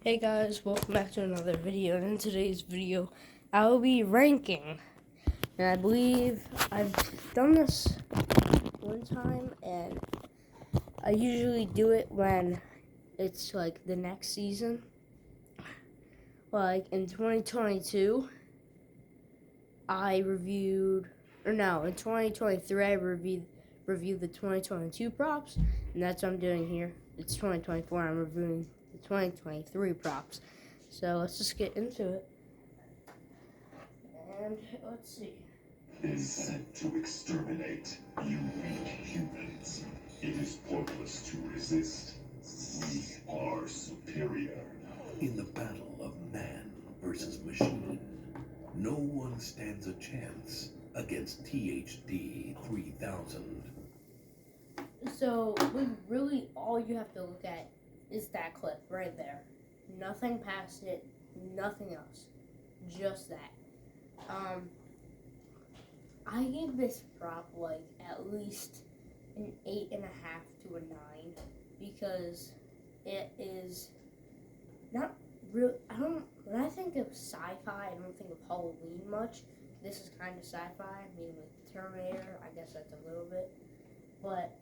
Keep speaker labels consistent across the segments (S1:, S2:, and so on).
S1: Hey guys, welcome back to another video, and in today's video I will be ranking, and I believe I've done this one time, and I usually do it when it's like the next season. Like in 2022 in 2023 I reviewed the 2022 props, and that's what I'm doing here. It's 2024, I'm reviewing the 2023 props. So let's just get into it. And let's see.
S2: Is sent to exterminate you weak humans. It is pointless to resist. We are superior.
S3: In the battle of man versus machine, no one stands a chance against THD 3000.
S1: So, really all you have to look at is that clip right there. Nothing past it, nothing else. Just that. I give this prop like at least an 8.5 to a 9 because it is not real. When I think of sci-fi, I don't think of Halloween much. This is kind of sci-fi. I mean, with Terminator, I guess that's a little bit. But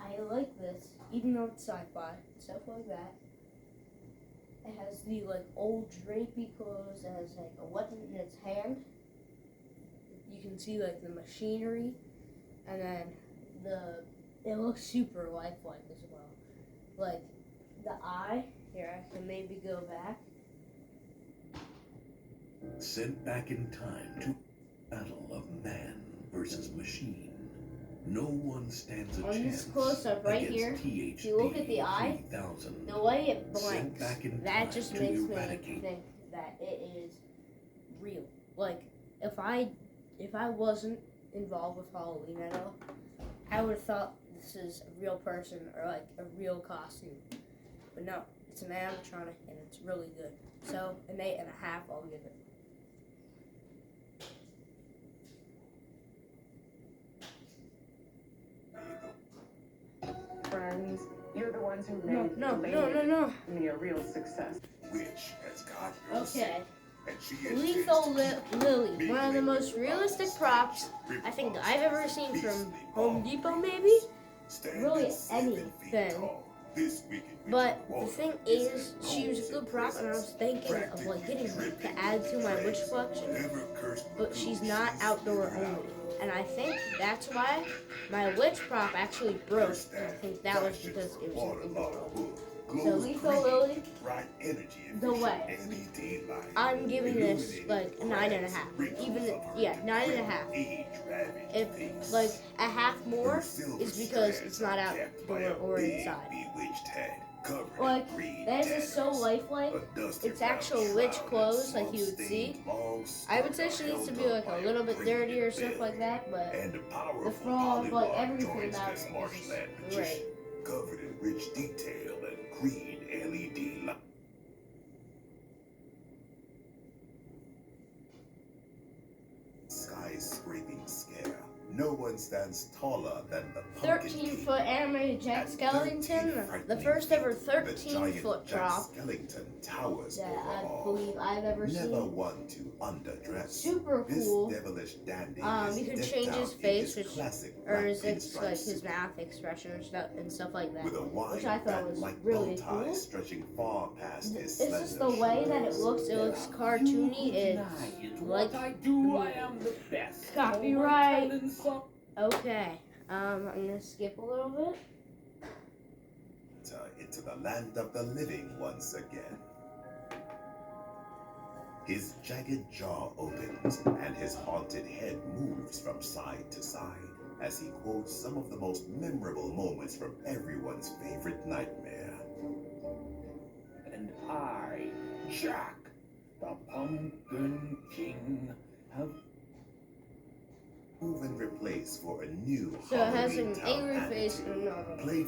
S1: I like this, even though it's sci-fi, stuff like that. It has the like old drapey clothes. It has like a weapon in its hand. You can see like the machinery, and then it looks super lifelike as well. Like the eye. Here, I can maybe go back.
S3: Sent back in time to battle of man versus machine. No one stands a chance.
S1: On this close-up right here, if you look at the eye,
S3: 3000.
S1: the way it blinks, that just makes me think that it is real. Like, if I wasn't involved with Halloween at all, I would have thought this is a real person or like a real costume. But no, it's an animatronic and it's really good. So, an 8.5 I'll give it.
S4: Friends, you're the ones who made
S1: No.
S4: me a real success.
S2: Which has got
S1: Okay.
S2: and she is
S1: Lethal Lily, one of the most realistic props I think I've ever seen from Home Depot, maybe? Really anything. But the thing is, she was a good prop, and I was thinking of like getting her to add to my witch collection, but she's not outdoor only. And I think that's why my witch prop actually broke, and I think that was because it was an indoor only. So Lethal Lily, the way. I'm giving this like a 9.5. Even 9.5. If like a half more is because it's not outdoor or inside. Like that is so lifelike. It's actual witch clothes like you would see. I would say she needs to be like a little bit dirty or stuff like that, but the frog, like everything about it is just great.
S2: Covered in rich detail and green LED light. Sky-scraping scare. No one stands taller than the
S1: 13-foot animated Jack Skellington, the first ever 13-foot prop that I believe I've ever seen.
S2: Never one to underdress.
S1: Super cool.
S2: This devilish dandy
S1: You can change his face, or his like his mouth expression and stuff like that, which I thought was really cool. It's just the way that it looks. It looks cartoony. It's like
S5: I do, I am the best.
S1: Copyright. Okay, I'm gonna skip a little bit.
S2: Into the land of the living once again. His jagged jaw opens and his haunted head moves from side to side as he quotes some of the most memorable moments from everyone's favorite nightmare.
S5: And I, Jack, the Pumpkin King, have
S2: Move and replace for a new
S1: So it has
S2: Halloween
S1: an
S2: Town
S1: angry face
S2: attitude.
S1: and a normal.
S2: Play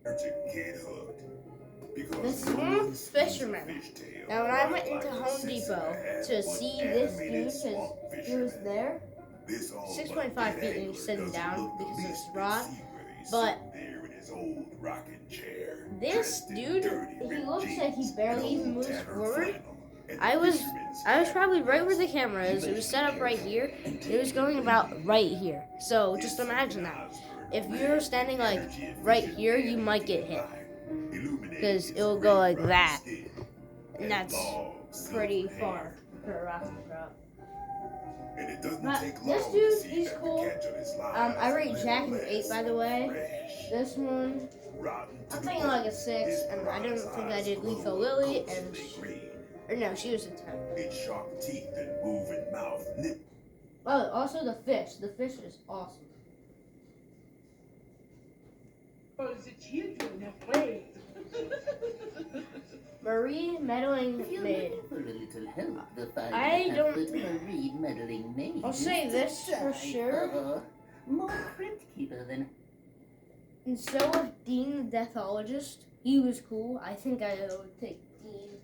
S2: to get hooked. Because
S1: The Swamp Fisherman. Now, when I went into Home Depot to see this dude, because he was there, 6.5 feet and he was sitting down because of his rod, but
S2: his old rocking chair.
S1: This
S2: dressed in
S1: dude,
S2: dirty
S1: he
S2: ripped
S1: looks like he
S2: jeans
S1: barely
S2: and
S1: even
S2: old
S1: moves
S2: tattered
S1: forward.
S2: flannel, and
S1: I
S2: the
S1: was
S2: fisherman's
S1: probably right where the
S2: hat.
S1: camera is. It was set up right here. It was going about right here. So just imagine that. If you're standing like right here, you might get hit. Because it will go like that. And that's pretty far for a rocking prop.
S2: And it doesn't
S1: But
S2: take
S1: this
S2: long
S1: dude,
S2: to see
S1: he's
S2: that
S1: cool.
S2: the catch on his line
S1: I
S2: is
S1: rate
S2: a
S1: Jack an
S2: little
S1: 8, by the
S2: less
S1: way.
S2: fresh.
S1: This one,
S2: Rotten to
S1: I'm
S2: the
S1: thinking like a
S2: bone.
S1: 6,
S2: His
S1: and I don't
S2: piranha's
S1: think I
S2: eyes
S1: did
S2: glow
S1: Lethal
S2: a
S1: Lily,
S2: ghostly
S1: and
S2: green.
S1: or no, she was a 10.
S2: Its sharp teeth and moving mouth nip.
S1: Oh, also the fish. The fish is awesome.
S4: Oh, the children have played.
S1: Marie Meddling
S6: If you're
S1: Maid.
S6: looking for a little help, the fine
S1: I don't-
S6: but Marie Meddling Maid.
S1: I'll
S6: is
S1: say
S6: to
S1: this for
S6: die
S1: sure.
S6: for. More crypt keeper than
S1: And so was Dean the Deathologist. He was cool. I think I would take Dean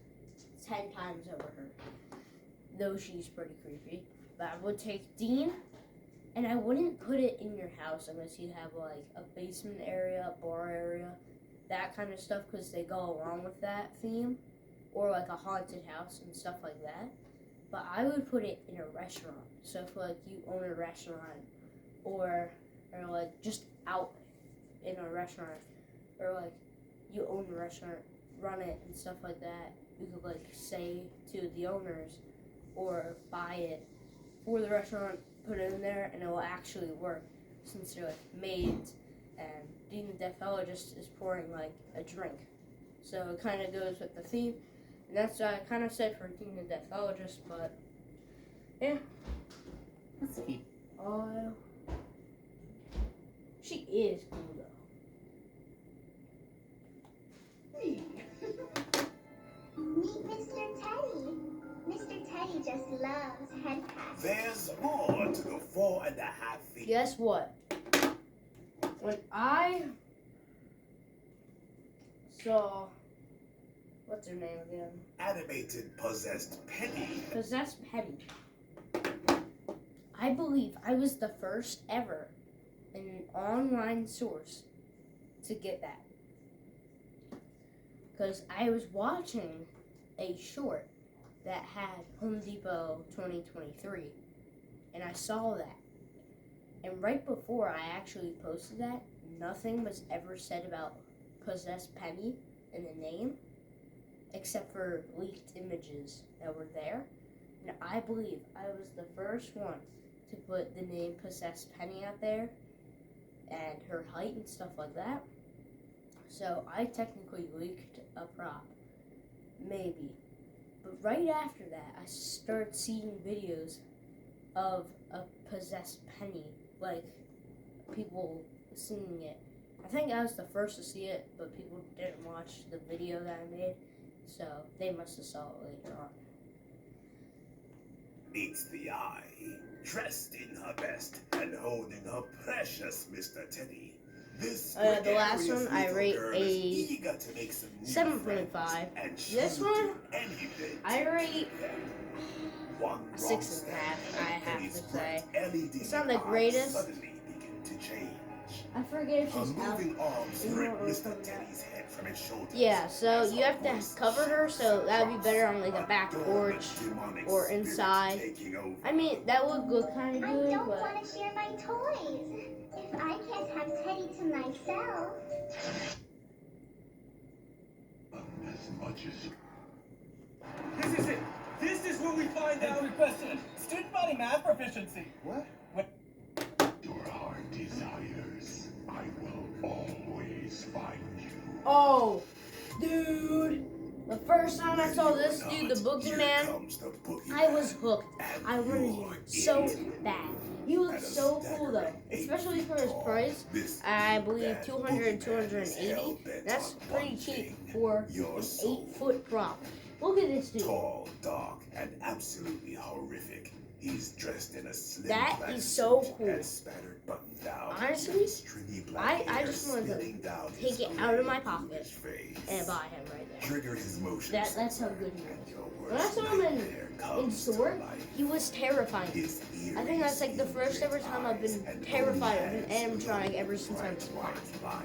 S1: 10 times over her. Though she's pretty creepy. But I would take Dean, and I wouldn't put it in your house unless you have like a basement area, a bar area, that kind of stuff, because they go along with that theme. Or like a haunted house and stuff like that. But I would put it in a restaurant. So if like you own a restaurant, or like just out in a restaurant, or like you own a restaurant, run it and stuff like that, you could like say to the owners or buy it for the restaurant, put it in there, and it will actually work, since they're like maids and Dean the Deathologist is pouring like a drink, so it kind of goes with the theme. And that's what I kind of said for Dean the Deathologist. But yeah,
S6: let's keep.
S1: She is cool though.
S7: Meet Mr. Teddy. Mr. Teddy just loves head pats.
S2: There's more to the 4.5 feet.
S1: Guess what? When I saw, what's her name again?
S2: Animated possessed Penny.
S1: Possessed Penny. I believe I was the first ever in an online source to get that. Because I was watching a short that had Home Depot 2023, and I saw that. And right before I actually posted that, nothing was ever said about Possessed Penny in the name, except for leaked images that were there. And I believe I was the first one to put the name Possessed Penny out there, and her height and stuff like that. So I technically leaked a prop, maybe. But right after that, I started seeing videos of a possessed Penny, like people seeing it. I think I was the first to see it, but people didn't watch the video that I made, so they must have saw it later on.
S2: Meets the eye, dressed in her best and holding her precious Mr. Teddy. This
S1: The last one I
S2: little
S1: rate
S2: girl
S1: a
S2: is eager to make some new
S1: 7.5.
S2: friends, and
S1: This
S2: she'll
S1: one,
S2: do anything
S1: I
S2: to
S1: rate
S2: make them. One
S1: a
S2: wrong
S1: 6.5,
S2: step,
S1: I have
S2: Penny's
S1: to say.
S2: bright LED
S1: It's not the
S2: eyes
S1: greatest.
S2: Suddenly begin to change.
S1: I forget if
S2: Her
S1: she's out.
S2: moving arms
S1: in
S2: rip
S1: what
S2: Mr.
S1: we're talking
S2: Teddy's head from his shoulders.
S1: Yeah, so
S2: as
S1: you
S2: her
S1: have to
S2: voice
S1: cover her, so that would be better on like a back
S2: dormant
S1: porch
S2: demonic
S1: or
S2: spirit
S1: inside.
S2: taking over.
S1: I mean, that would look kind of
S7: I
S1: good,
S7: don't
S1: but
S7: want to share my toys. If I can't have Teddy to myself.
S3: As much as
S8: This is it. This is where we find out. Quick question. Student body math proficiency. What?
S3: your heart desires, I will always find you.
S1: oh, dude, the first time I saw this dude, the boogeyman, I was hooked. I wanted him so bad. He looked so cool though, especially for his price. I believe 200, 280. That's pretty cheap for an 8-foot prop. Look at this dude.
S2: Tall, dark, and absolutely horrific. He's dressed in a slim
S1: That
S2: black
S1: is so
S2: suit
S1: cool.
S2: and spattered button down.
S1: Honestly,
S2: stringy black
S1: I
S2: hair
S1: just wanted to
S2: spilling down
S1: take
S2: his
S1: it out of my
S2: gray,
S1: pocket
S2: bluish face.
S1: and buy him right there.
S2: Trigger his motions.
S1: That's how good he
S2: and
S1: was.
S2: your
S1: When I
S2: worst
S1: saw him
S2: nightmare
S1: in
S2: comes to
S1: store,
S2: life.
S1: he was terrifying.
S2: His
S1: I think that's like the first ever time I've been terrified of an animatronic ever since I was 5.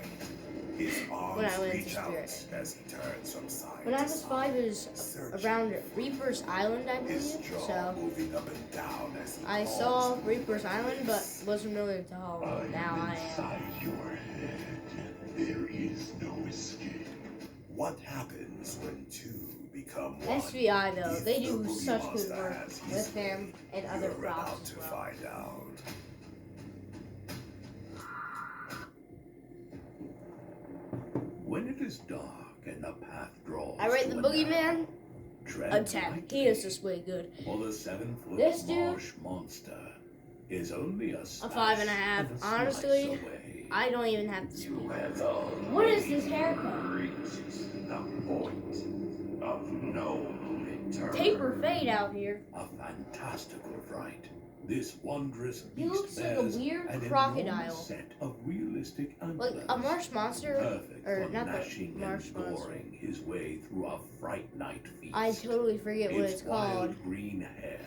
S2: His arms
S1: when I went
S2: reach
S1: to
S2: out
S1: Spirit.
S2: as he turns from side
S1: When I
S2: to
S1: was
S2: side,
S1: 5, it was
S2: searching
S1: around Reaper's Island, I
S2: his
S1: believe.
S2: jaw
S1: So
S2: moving up and down as he
S1: I
S2: calls
S1: saw
S2: to
S1: Reaper's
S2: the
S1: Island, but
S2: place.
S1: wasn't really into Halloween. Now I am.
S3: Inside your head, there is no escape.
S2: What happens when two become one?
S1: SVI though,
S2: If
S1: they
S2: the
S1: do
S2: Boogie
S1: such good
S2: Monster
S1: work
S2: has his
S1: with him
S2: way,
S1: and other
S2: you're about
S1: props
S2: to
S1: as well.
S2: find out.
S3: When it is dark and the path draws
S1: I rate
S3: to
S1: the
S3: an
S1: Boogeyman
S3: end, tread
S1: a 10.
S3: lightly,
S1: He is just way good.
S3: for the 7-foot
S1: This dude-
S3: marsh monster is only a
S1: 5.5.
S3: of a
S1: Honestly,
S3: slice away.
S1: I don't even have to speak.
S3: What
S1: is this haircut?
S3: Reached the point of no return.
S1: Taper fade out here.
S3: A fantastical fright. This wondrous
S1: He
S3: beast
S1: looks like a
S3: bears
S1: weird
S3: an
S1: crocodile.
S3: enormous set of realistic
S1: Like
S3: antlers,
S1: a marsh monster,
S3: perfect
S1: or
S3: for
S1: not the
S3: gnashing
S1: marsh
S3: and
S1: monster.
S3: goring his way through a fright night feast.
S1: I totally forget what
S3: Its
S1: it's
S3: wild
S1: called,
S3: green hair,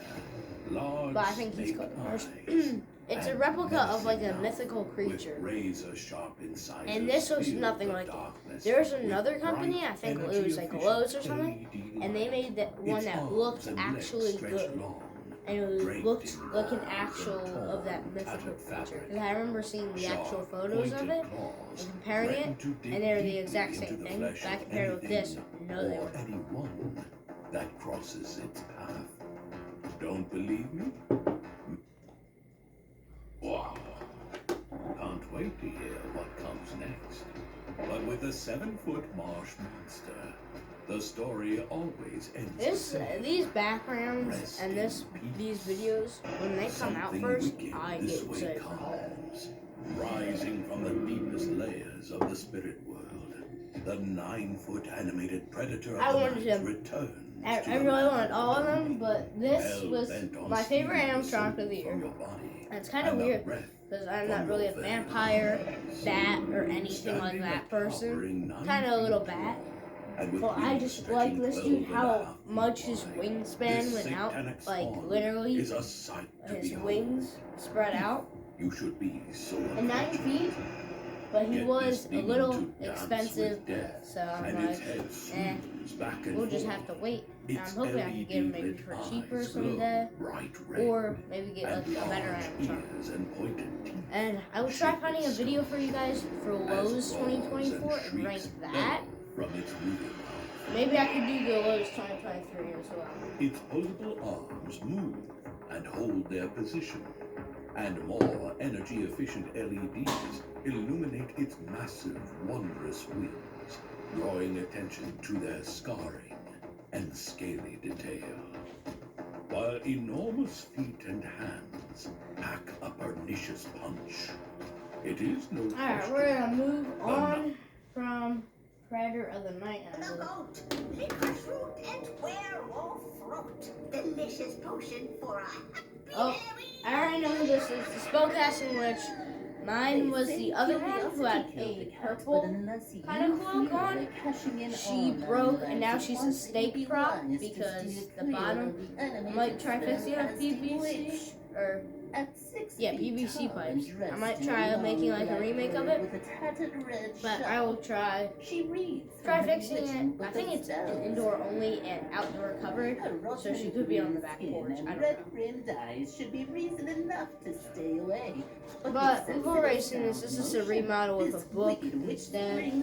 S3: large
S1: but I think he's
S3: snake
S1: called marsh.
S3: eyes,
S1: It's a
S3: and
S1: replica of like a
S3: menacing
S1: mythical
S3: mouth
S1: creature.
S3: with razor sharp incisors
S1: And this looks
S3: filled
S1: nothing
S3: the
S1: like it.
S3: darkness
S1: There's
S3: with
S1: another company,
S3: bright,
S1: I think it was like
S3: energy-efficient
S1: Lowe's or something,
S3: LED
S1: and they
S3: light.
S1: made that one
S3: Its
S1: that
S3: arms
S1: looked
S3: and legs
S1: actually
S3: stretch
S1: good.
S3: long,
S1: And it
S3: draped
S1: looked
S3: in
S1: like an
S3: gold
S1: actual
S3: and
S1: of that
S3: torn,
S1: mythical
S3: tattered
S1: creature.
S3: fabric.
S1: Because I remember seeing the actual
S3: Sharp,
S1: photos of
S3: pointed
S1: it
S3: claws
S1: and comparing it,
S3: threaten to dig
S1: and they were the
S3: deeply
S1: exact
S3: into
S1: same
S3: the
S1: thing.
S3: flesh
S1: But I
S3: of
S1: compared it with this,
S3: anything
S1: no, they
S3: or
S1: weren't.
S3: anyone that crosses its path. Don't believe me? Wow. Can't wait to hear what comes next. But with a 7-foot marsh monster, the story always ends the
S1: This,
S3: same.
S1: these backgrounds
S3: Rest
S1: and
S3: in
S1: these
S3: peace.
S1: videos, when they come out
S3: Something
S1: first,
S3: wicked
S1: I
S3: this
S1: get
S3: way
S1: excited.
S3: comes, rising from the deepest layers of the spirit world. The 9-foot animated predator
S1: I
S3: of the
S1: wanted
S3: night
S1: to-
S3: returns.
S1: I
S3: to
S1: really
S3: the
S1: wanted all of them, but this was
S3: hell-bent on
S1: my favorite
S3: stealing the
S1: animatronic of
S3: soul
S1: the year.
S3: from your body
S1: And it's kind of
S3: and the
S1: weird,
S3: breath
S1: because I'm
S3: from
S1: not really a
S3: your very
S1: vampire,
S3: lungs.
S1: bat, or anything like
S3: Standing
S1: that
S3: a
S1: person.
S3: towering 9
S1: Kind of a little
S3: feet
S1: bat.
S3: and with
S1: Well, I
S3: wings
S1: just
S3: stretching
S1: like this dude,
S3: 12.5
S1: how
S3: feet
S1: much his
S3: wide.
S1: wingspan
S3: This
S1: went out.
S3: satanic
S1: Like,
S3: spawn
S1: literally,
S3: is a sight to
S1: his
S3: behold.
S1: wings spread out.
S3: You should be so
S1: And 9
S3: unfortunate.
S1: feet, but he
S3: Get
S1: was
S3: this
S1: a
S3: demon
S1: little
S3: to dance
S1: expensive,
S3: with death,
S1: so I'm
S3: and its
S1: like,
S3: head
S1: eh,
S3: swings back and
S1: we'll just
S3: forth.
S1: have to wait. And I'm
S3: Its
S1: hoping I can get him maybe
S3: LED-lit
S1: for cheaper
S3: eyes glow
S1: someday,
S3: bright red,
S1: or maybe get like
S3: and
S1: a better
S3: large
S1: animatronic.
S3: ears and pointed teeth.
S1: And I will try finding a video for you guys for Lowe's
S3: As
S1: 2024
S3: roars
S1: and rank
S3: shrieks
S1: that.
S3: bellow from its moving mouth.
S1: Maybe I could do the Lowe's 2023 as well.
S3: Its posable arms move and hold their position, and more energy-efficient LEDs illuminate its massive, wondrous wings, drawing attention to their scarring and scaly detail. While enormous feet and hands pack a pernicious punch, it is no
S1: Alright,
S3: question
S1: we're gonna move on from Predator of the Night. And I
S7: The
S1: believe-
S7: goat, liquor fruit, and werewolf fruit. Delicious potion for a happy
S1: Oh, I already know who this is. The Spellcasting Witch. Mine was the other one who had a purple kind of cloak on. She broke and now she's a steak prop because the bottom might try fixing up PVC or yeah, PVC pipes. I might try making like a remake of it, but I will try fixing it. I think it's an indoor only and outdoor covered, so she could be on the back porch. I don't know.
S6: Red-rimmed eyes should be reason enough to stay away.
S1: But we've already seen this. This is a remodel with a book instead.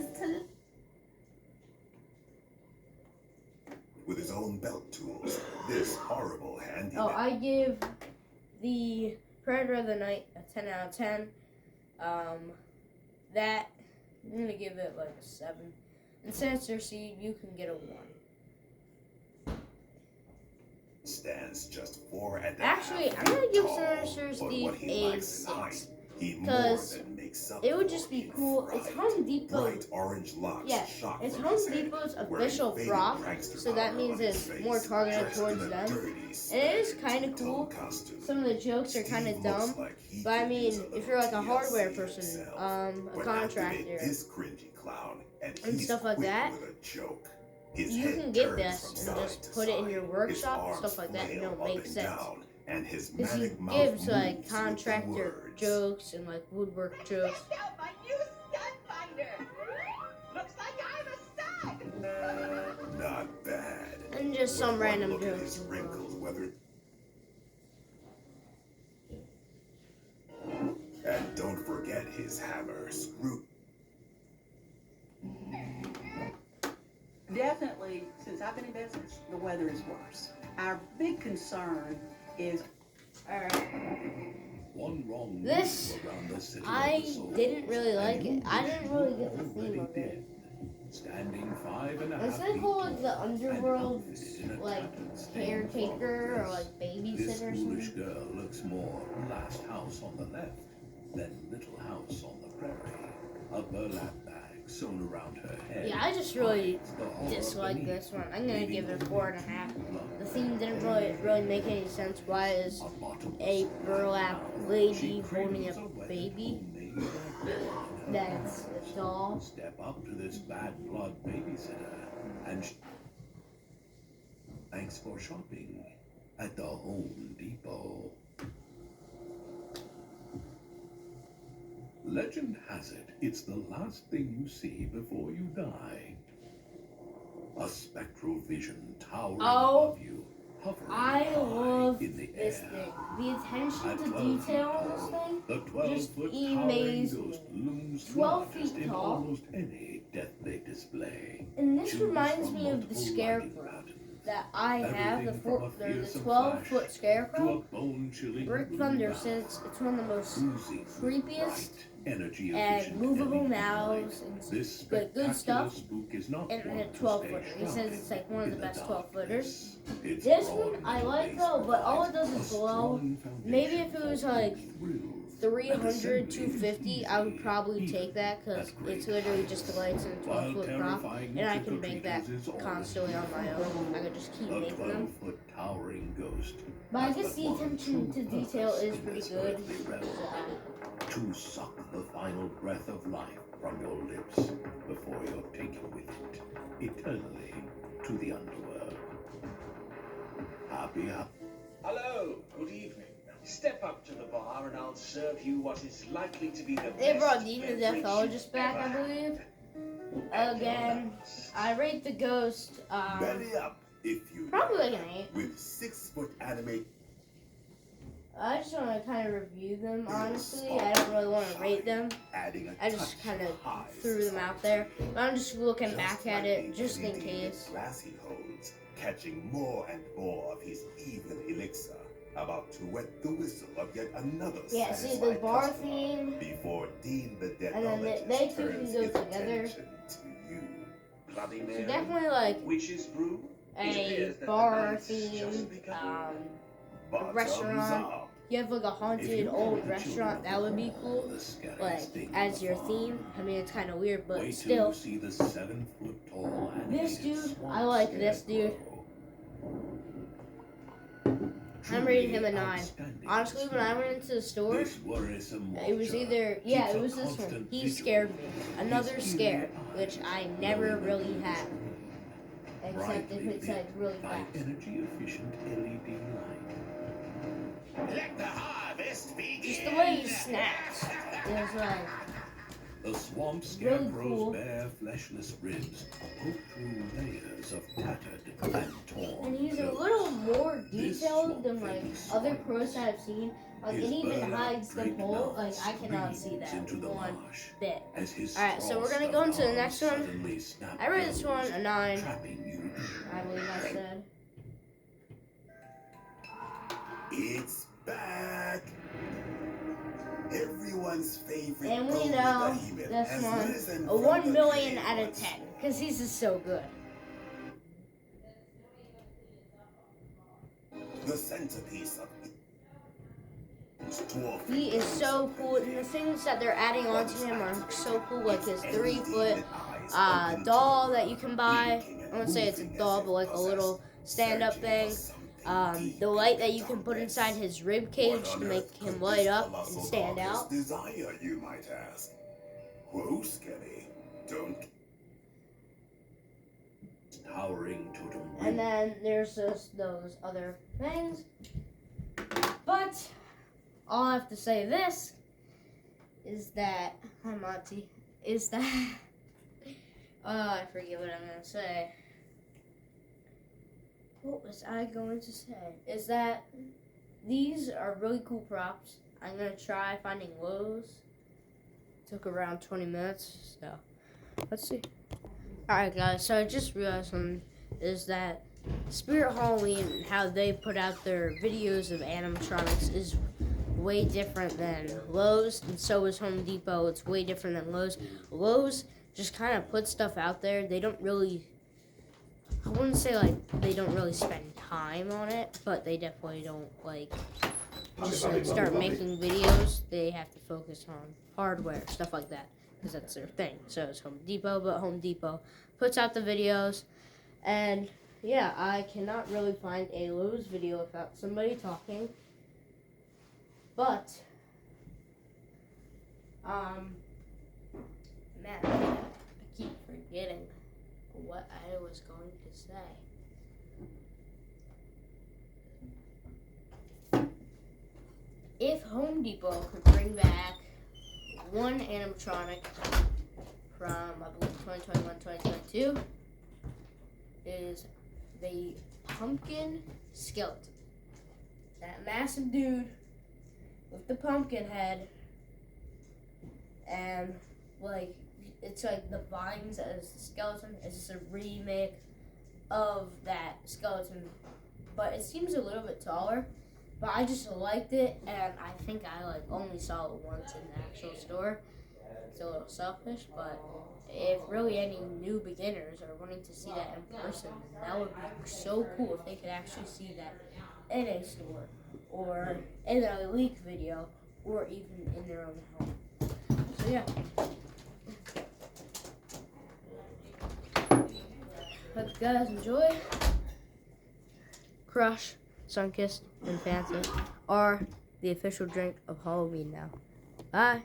S2: With his own belt tools, this horrible handyman.
S1: Oh, I give the Predator of the Night a 10 out of 10. That, I'm going to give it like a 7. And Sinister Seed, you can get a 1.
S2: Stands just 4.5
S1: Actually, I'm gonna give
S2: tall,
S1: Sinister
S2: but
S1: Steve
S2: what he
S1: a
S2: lacks in height,
S1: 6.
S2: he more
S1: 'Cause
S2: than makes up
S1: It would
S2: for
S1: just be
S2: in
S1: cool.
S2: fright.
S1: It's Home Depot.
S2: Bright orange locks
S1: Yeah,
S2: shot
S1: it's
S2: from
S1: Home
S2: his head,
S1: Depot's
S2: wearing
S1: official
S2: faded
S1: prop,
S2: prankster
S1: so that
S2: powder
S1: means
S2: on his
S1: it's
S2: face,
S1: more targeted
S2: dressed
S1: towards
S2: in a
S1: them.
S2: dirty,
S1: It is
S2: smeared
S1: kind of
S2: two-tone
S1: cool.
S2: costume.
S1: Some of the jokes are kind of
S2: Steve
S1: dumb.
S2: looks like he
S1: But I
S2: could
S1: mean,
S2: use
S1: if you're like a
S2: little
S1: hardware
S2: TLC
S1: person,
S2: himself.
S1: a
S2: But
S1: contractor,
S2: activate this cringy clown, and he's
S1: stuff like
S2: quick
S1: that,
S2: with a joke. His
S1: you
S2: head
S1: can get
S2: turns
S1: this
S2: from
S1: and
S2: side
S1: just
S2: to
S1: put it in your
S2: side.
S1: workshop and
S2: His
S1: stuff like that, and
S2: arms
S1: it'll
S2: flail
S1: make
S2: up and
S1: sense.
S2: down, and his
S1: Because he
S2: manic mouth
S1: gives like
S2: moves with the
S1: contractor
S2: words.
S1: jokes and like woodwork jokes.
S7: Check out my new stud finder.
S1: just some
S2: With one
S1: random
S2: look at
S1: joke.
S2: his wrinkles, weathered. And don't forget his hammer, screw.
S6: Definitely, since I've been in business, the weather is worse. Our big concern is
S1: Alright.
S3: One wrong
S1: This,
S3: move around the city
S1: I
S3: of the soul,
S1: didn't really like
S3: and
S1: it.
S3: you
S1: I
S3: wish
S1: didn't
S3: you
S1: really
S3: were
S1: get the theme
S3: already
S1: of it.
S3: dead. Standing 5.5
S1: Instead
S3: feet
S1: of calling
S3: tall
S1: the
S3: and
S1: underworld
S3: outfitted in a
S1: like
S3: tattered
S1: caretaker or
S3: dress,
S1: like
S3: this
S1: babysitter or
S3: foolish
S1: something.
S3: girl looks more Last House on the left than Little House on the Prairie. A burlap bag sewn around her head.
S1: Yeah, I just really
S3: hides the horror
S1: dislike
S3: beneath,
S1: this one. I'm gonna
S3: leaving
S1: give it a
S3: only
S1: 4.5.
S3: blood
S1: The theme didn't
S3: and
S1: really make any sense. Why is
S3: a bottomless
S1: a burlap lady
S3: She
S1: holding a
S3: cradles away
S1: baby
S3: homemade black
S1: that's a doll?
S3: Step up to this bad blood babysitter and thanks for shopping at the Home Depot. Legend has it, it's the last thing you see before you die. A spectral vision towering
S1: Oh,
S3: above you, hovering
S1: I
S3: high
S1: love
S3: in the
S1: this
S3: air.
S1: thing. The attention
S3: At
S1: to
S3: 12 feet
S1: detail on
S3: tall,
S1: this thing.
S3: the
S1: just
S3: 12-foot towering
S1: amazing.
S3: ghost looms
S1: 12
S3: largest
S1: feet
S3: in
S1: tall.
S3: almost any deathly display.
S1: And this
S3: Choose
S1: reminds
S3: from
S1: me of the
S3: multiple
S1: scarecrow
S3: lighting patterns,
S1: that I have.
S3: everything from a fearsome
S1: 12-foot
S3: flash to
S1: scarecrow.
S3: a bone-chilling
S1: Brick
S3: blue
S1: Thunder
S3: bath,
S1: says it's one of the most
S3: oozing with
S1: creepiest
S3: bright, energy
S1: and
S3: efficient
S1: movable
S3: LED
S1: mouths
S3: light.
S1: and
S3: This
S1: good
S3: spectacular
S1: stuff.
S3: spook is not
S1: And
S3: one
S1: a
S3: to
S1: 12-footer.
S3: stay
S1: He says
S3: shrouded
S1: it's like one of
S3: in
S1: the best
S3: darkness.
S1: 12-footers.
S3: Its
S1: This
S3: broad
S1: one I
S3: metal
S1: like
S3: base
S1: though, but all it
S3: provides
S1: does is
S3: a
S1: glow.
S3: strong
S1: Maybe
S3: foundation
S1: if it was
S3: for
S1: like
S3: thrills.
S1: 300, 250, I would probably take that because it's literally just the lights and a 12-foot prop, and I can make that constantly on my own. I could just keep
S3: A
S1: making them.
S3: 12-foot towering ghost.
S1: But I
S3: has
S1: guess
S3: but
S1: the
S3: one
S1: attention
S3: true
S1: to detail
S3: purpose
S1: is
S3: in
S1: pretty
S3: this
S1: good.
S3: earthly realm. To suck the final breath of life from your lips before you're taken with it eternally to the underworld. Happy.
S9: Hello, good evening. Step up to the bar and I'll serve you what is likely to be the
S1: They brought
S9: best
S1: Demon the
S9: beverage
S1: Deathologist back, I
S9: ever
S1: believe.
S9: had.
S1: Again, I rate the Ghost
S2: Belly up, if you
S1: probably like an 8.
S2: with 6-foot anime.
S1: I just want to kind of review them, honestly. I don't really want to rate them.
S2: Adding a
S1: I just
S2: touch
S1: kind of
S2: high
S1: threw them out there. But I'm just looking
S2: Just
S1: back
S2: like
S1: at it,
S2: the
S1: just in
S2: LED
S1: case.
S2: glass he holds, catching more and more of his evil elixir, about to wet the whistle of yet another
S1: Yeah, see the
S2: satisfied
S1: bar
S2: customer
S1: theme,
S2: before Dean the
S1: and then
S2: Deathologist
S1: they two can
S2: turns
S1: go
S2: his
S1: together.
S2: attention to you.
S9: Bloody
S1: So
S9: Mary,
S1: definitely like
S9: witch's brew. It
S1: a
S9: appears that the
S1: bar
S9: night's
S1: theme,
S9: just begun.
S2: Bottoms
S1: restaurant.
S2: up.
S1: You have like a
S3: If
S1: haunted
S3: you
S1: old
S3: are the
S1: restaurant,
S3: children
S1: that would be
S3: of
S1: cool.
S3: the scariest
S1: Like,
S3: thing
S1: as
S3: on
S1: your
S3: the
S1: theme.
S3: farm.
S1: I mean, it's kind of weird, but
S3: Wait till
S1: still.
S3: you see the 7-foot tall
S1: This
S3: animated
S1: dude,
S3: swamp
S1: I like this dude.
S3: scarecrow.
S1: I'm rating him a
S3: Truly
S1: 9.
S3: outstanding
S1: Honestly, when I went into the store,
S3: This worrisome
S1: it was
S3: watcher
S1: either, yeah,
S3: keeps
S1: it
S3: a
S1: was this one.
S3: constant
S1: He
S3: vigil.
S1: scared me. Another
S3: His
S1: scare,
S3: eerie
S1: which I
S3: eyes
S1: never
S3: glowing
S1: really
S3: under the
S1: have.
S3: screen,
S1: Except if
S3: brightly
S1: it's like
S3: lit
S1: really
S3: by
S1: fast.
S3: energy-efficient LED light.
S2: Let the harvest begin.
S1: Just the way he snaps. It's like,
S3: The swamp
S1: Really
S3: scarecrow's
S1: cool.
S3: bare, fleshless ribs poke through layers of tattered and torn
S1: and he's a
S3: clothes.
S1: little more
S3: This
S1: detailed than
S3: swamp
S1: like
S3: thing
S1: other
S3: swipes.
S1: pros that I've seen. Like,
S3: His
S1: it even
S3: burlap
S1: hides the
S3: draped
S1: hole. Like,
S3: mouth
S1: I cannot see
S3: screams
S1: that
S3: into the
S1: one
S3: marsh
S1: bit.
S3: as his
S1: Alright, so we're gonna
S3: straw-stuffed
S1: go into the
S3: arms
S1: next one.
S3: suddenly snap
S1: I rate this
S3: closed,
S1: one a 9.
S3: trapping you.
S1: I believe I said.
S2: It's back. Everyone's favorite.
S1: And we
S2: Roly
S1: know
S2: Behemoth
S1: this
S2: has
S1: one
S2: risen
S1: a
S2: from
S1: 1
S2: the
S1: million
S2: grave
S1: out of
S2: once
S1: 10
S2: more.
S1: because he's just so good.
S2: The centerpiece of dwarf.
S1: He is so cool, and the things that they're adding onto him are so cool, like his 3-foot doll that you can buy. I won't say it's a doll, but like a little stand-up thing. The light that you can put inside his rib cage to make him light up and stand out.
S2: Desire, you might ask. Whoa, Skelly. Don't.
S3: Towering totem.
S1: And then there's just those other things. But all I have to say this is that, hi Monty, is that, I forget what I'm gonna say. what was I going to say? Is that these are really cool props. I'm gonna try finding Lowe's. Took around 20 minutes, so let's see. Alright guys, so I just realized something is that Spirit Halloween and how they put out their videos of animatronics is way different than Lowe's, and so is Home Depot. It's way different than Lowe's. Lowe's just kind of put stuff out there. They don't really, I wouldn't say like they don't really spend time on it, but they definitely don't like just like start making videos. They have to focus on hardware, stuff like that, because that's their thing. So it's Home Depot, but Home Depot puts out the videos, and yeah, I cannot really find a Lowe's video without somebody talking. But man, I keep forgetting what I was going to say. If Home Depot could bring back one animatronic from, I believe, 2021, 2022, is the pumpkin skeleton. That massive dude with the pumpkin head, and like it's like the vines as the skeleton. It's just a remake of that skeleton, but it seems a little bit taller. But I just liked it, and I think I like only saw it once in the actual store. It's a little selfish, but if really any new beginners are wanting to see that in person, that would be so cool if they could actually see that in a store, or in a leak video, or even in their own home. So yeah. Hope you guys enjoy. Crush, Sunkist, and Fanta are the official drink of Halloween now. Bye.